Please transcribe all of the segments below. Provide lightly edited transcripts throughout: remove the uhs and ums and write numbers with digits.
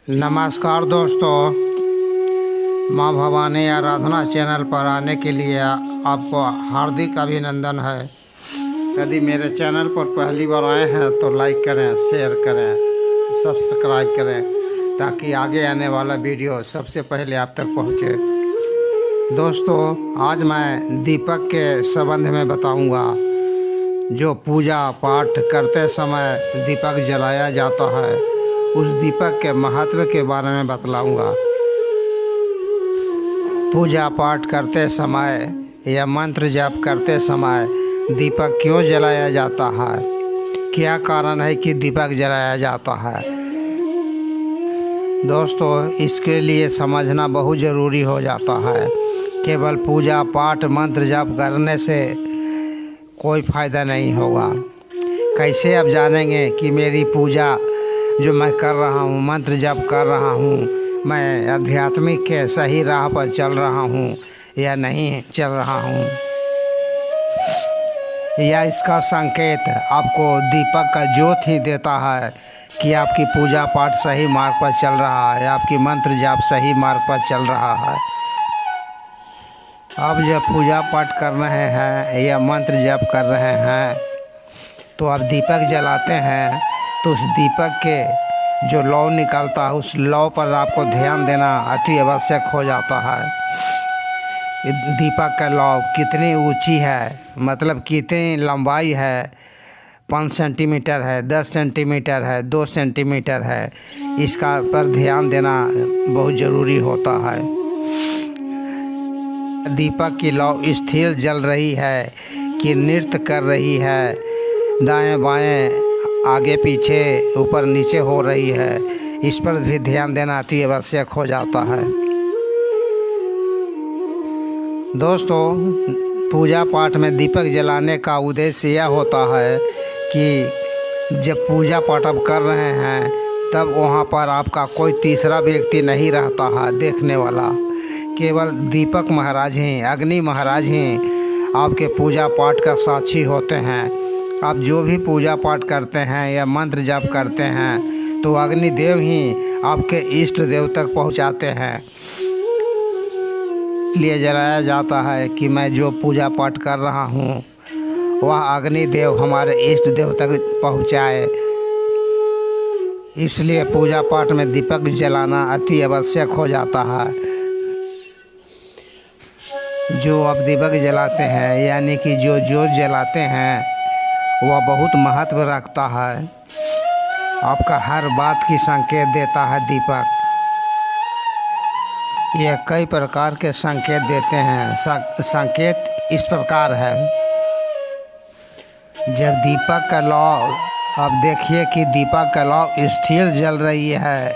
नमस्कार दोस्तों, माँ भवानी आराधना चैनल पर आने के लिए आपको हार्दिक अभिनंदन है। यदि मेरे चैनल पर पहली बार आए हैं तो लाइक करें, शेयर करें, सब्सक्राइब करें ताकि आगे आने वाला वीडियो सबसे पहले आप तक पहुँचे। दोस्तों, आज मैं दीपक के संबंध में बताऊंगा। जो पूजा पाठ करते समय दीपक जलाया जाता है, उस दीपक के महत्व के बारे में बतलाऊंगा। पूजा पाठ करते समय या मंत्र जाप करते समय दीपक क्यों जलाया जाता है, क्या कारण है कि दीपक जलाया जाता है। दोस्तों, इसके लिए समझना बहुत ज़रूरी हो जाता है। केवल पूजा पाठ मंत्र जाप करने से कोई फ़ायदा नहीं होगा। कैसे आप जानेंगे कि मेरी पूजा जो मैं कर रहा हूँ, मंत्र जाप कर रहा हूँ, मैं आध्यात्मिक के सही राह पर चल रहा हूँ या नहीं चल रहा हूँ। या इसका संकेत आपको दीपक का ज्योत ही देता है कि आपकी पूजा पाठ सही मार्ग पर चल रहा है, आपकी मंत्र जाप सही मार्ग पर चल रहा है। आप जब पूजा पाठ कर रहे हैं या मंत्र जाप कर रहे हैं तो आप दीपक जलाते हैं, तो उस दीपक के जो लौ निकलता है उस लौ पर आपको ध्यान देना अति आवश्यक हो जाता है। दीपक का लौ कितनी ऊंची है, मतलब कितनी लंबाई है, 5 सेंटीमीटर है, 10 सेंटीमीटर है, 2 सेंटीमीटर है, इसका पर ध्यान देना बहुत ज़रूरी होता है। दीपक की लौ स्थिर जल रही है कि नृत्य कर रही है, दाएं बाएं आगे पीछे ऊपर नीचे हो रही है, इस पर भी ध्यान देना अति आवश्यक हो जाता है। दोस्तों, पूजा पाठ में दीपक जलाने का उद्देश्य यह होता है कि जब पूजा पाठ आप कर रहे हैं तब वहाँ पर आपका कोई तीसरा व्यक्ति नहीं रहता है देखने वाला। केवल दीपक महाराज ही, अग्नि महाराज ही आपके पूजा पाठ का साक्षी होते हैं। आप जो भी पूजा पाठ करते हैं या मंत्र जाप करते हैं तो अग्निदेव ही आपके इष्ट देव तक पहुंचाते हैं। इसलिए जलाया जाता है कि मैं जो पूजा पाठ कर रहा हूं वह अग्निदेव हमारे इष्ट देव तक पहुंचाए। इसलिए पूजा पाठ में दीपक जलाना अति आवश्यक हो जाता है। जो आप दीपक जलाते हैं यानी कि जो ज्योत जलाते हैं वह बहुत महत्व रखता है। आपका हर बात की संकेत देता है दीपक। यह कई प्रकार के संकेत देते हैं। संकेत इस प्रकार है। जब दीपक का लौ, आप देखिए कि दीपक का लौ स्थिर जल रही है,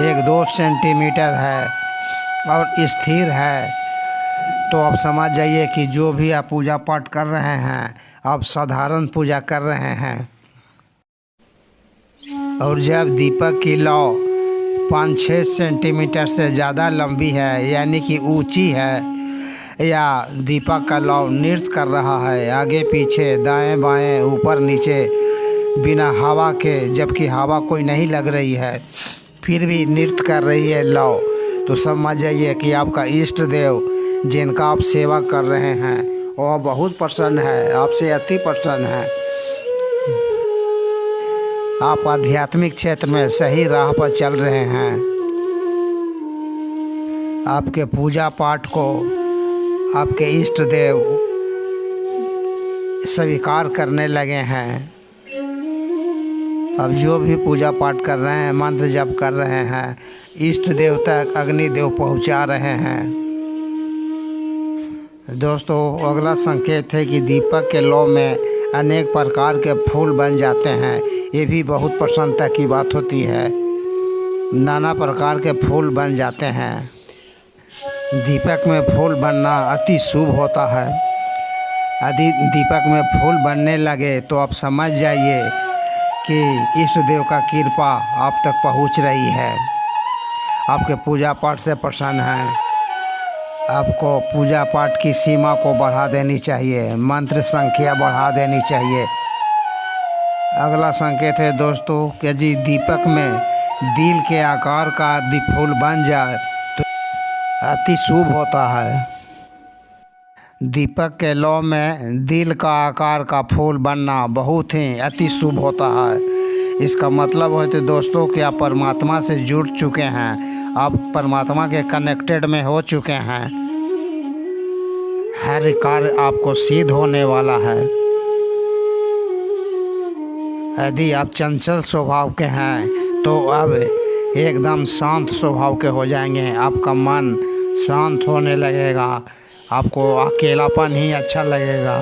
1-2 सेंटीमीटर है और स्थिर है, तो आप समझ जाइए कि जो भी आप पूजा पाठ कर रहे हैं आप साधारण पूजा कर रहे हैं। और जब दीपक की लौ 5-6 सेंटीमीटर से ज़्यादा लंबी है यानी कि ऊंची है, या दीपक का लौ नृत्य कर रहा है आगे पीछे दाएं बाएं ऊपर नीचे बिना हवा के, जबकि हवा कोई नहीं लग रही है फिर भी नृत्य कर रही है लौ, तो समझ जाइए कि आपका इष्ट देव जिनका आप सेवा कर रहे हैं वह बहुत प्रसन्न है, आपसे अति प्रसन्न है। आप आध्यात्मिक क्षेत्र में सही राह पर चल रहे हैं। आपके पूजा पाठ को आपके इष्ट देव स्वीकार करने लगे हैं। अब जो भी पूजा पाठ कर रहे हैं, मंत्र जाप कर रहे हैं, इष्ट देव तक अग्निदेव पहुंचा रहे हैं। दोस्तों, अगला संकेत है कि दीपक के लौ में अनेक प्रकार के फूल बन जाते हैं। ये भी बहुत प्रसन्नता की बात होती है। नाना प्रकार के फूल बन जाते हैं। दीपक में फूल बनना अति शुभ होता है। यदि दीपक में फूल बनने लगे तो आप समझ जाइए कि इष्ट देव का कृपा आप तक पहुंच रही है, आपके पूजा पाठ से प्रसन्न हैं। आपको पूजा पाठ की सीमा को बढ़ा देनी चाहिए, मंत्र संख्या बढ़ा देनी चाहिए। अगला संकेत है दोस्तों कि यदि दीपक में दिल के आकार का यदि फूल बन जाए तो अति शुभ होता है। दीपक के लौ में दिल का आकार का फूल बनना बहुत ही अति शुभ होता है। इसका मतलब है तो दोस्तों कि आप परमात्मा से जुड़ चुके हैं, आप परमात्मा के कनेक्टेड में हो चुके हैं। हर कार्य आपको सिद्ध होने वाला है। यदि आप चंचल स्वभाव के हैं तो अब एकदम शांत स्वभाव के हो जाएंगे। आपका मन शांत होने लगेगा, आपको अकेलापन ही अच्छा लगेगा।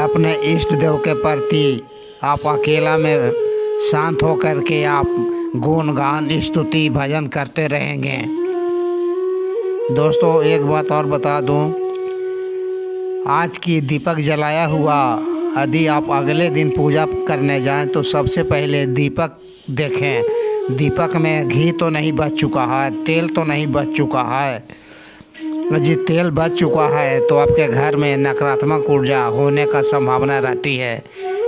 अपने इष्ट देव के प्रति आप अकेला में शांत होकर के आप गुणगान स्तुति भजन करते रहेंगे। दोस्तों एक बात और बता दूं, आज की दीपक जलाया हुआ यदि आप अगले दिन पूजा करने जाएं तो सबसे पहले दीपक देखें। दीपक में घी तो नहीं बच चुका है, तेल तो नहीं बच चुका है। यदि तेल बच चुका है तो आपके घर में नकारात्मक ऊर्जा होने का संभावना रहती है।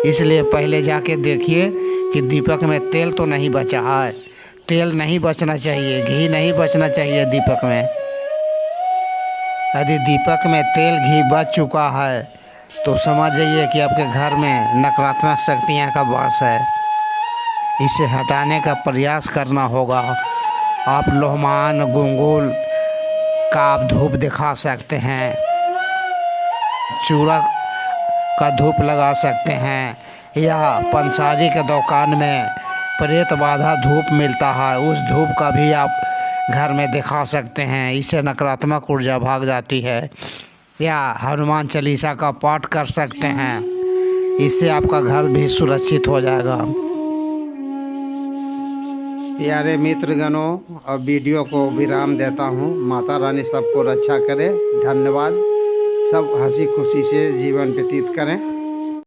इसलिए पहले जाके देखिए कि दीपक में तेल तो नहीं बचा है। तेल नहीं बचना चाहिए, घी नहीं बचना चाहिए दीपक में। यदि दीपक में तेल घी बच चुका है तो समझ जाइए कि आपके घर में नकारात्मक शक्तियाँ का वास है। इसे हटाने का प्रयास करना होगा। आप लोहमान गुंगुल का आप धूप दिखा सकते हैं, चूरा का धूप लगा सकते हैं, या पंसारी के दुकान में प्रेत बाधा धूप मिलता है, उस धूप का भी आप घर में दिखा सकते हैं। इससे नकारात्मक ऊर्जा भाग जाती है। या हनुमान चालीसा का पाठ कर सकते हैं, इससे आपका घर भी सुरक्षित हो जाएगा। प्यारे मित्रगणों, अब वीडियो को विराम देता हूँ। माता रानी सबको रक्षा करे। धन्यवाद। सब हंसी खुशी से जीवन व्यतीत करें।